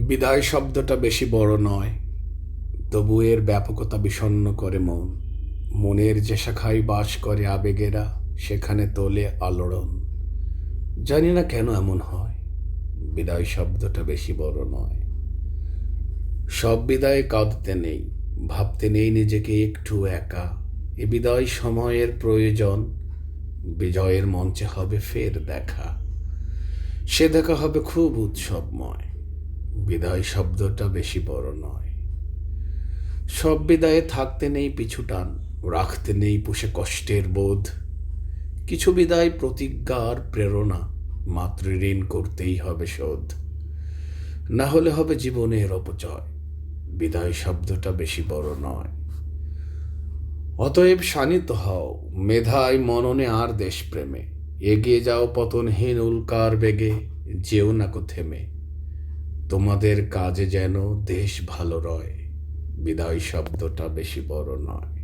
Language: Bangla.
বিদায় শব্দটা বেশি বড় নয়, তবু এর ব্যাপকতা বিষণ্ণ করে মন। মনের যে শাখায় বাস করে আবেগেরা, সেখানে তোলে আলোড়ন। জানি না কেন এমন হয়, বিদায় শব্দটা বেশি বড় নয়। সব বিদায়ে কাঁদতে নেই, ভাবতে নেই নিজেকে একটু একা। এ বিদায় সময়ের প্রয়োজন, বিজয়ের মঞ্চে হবে ফের দেখা। সে দেখা হবে খুব উৎসবময়। বিদায় শব্দটা বেশি বড় নয়। সব বিদায়ে থাকতে নেই পিছু টান, রাখতে নেই পুষে কষ্টের বোধ। কিছু বিদায় প্রতিজ্ঞা আর প্রেরণা, মাতৃঋণ করতেই হবে শোধ। না হলে হবে জীবনের অপচয়। বিদায় শব্দটা বেশি বড় নয়। অতএব শানিত হও মেধায় মননে আর দেশপ্রেমে। এগিয়ে যাও পতনহীন উল্কার বেগে, যেও না কো থেমে। তোমাদের কাজে যেন দেশ ভালো রয়। বিদায় শব্দটা বেশি বড় নয়।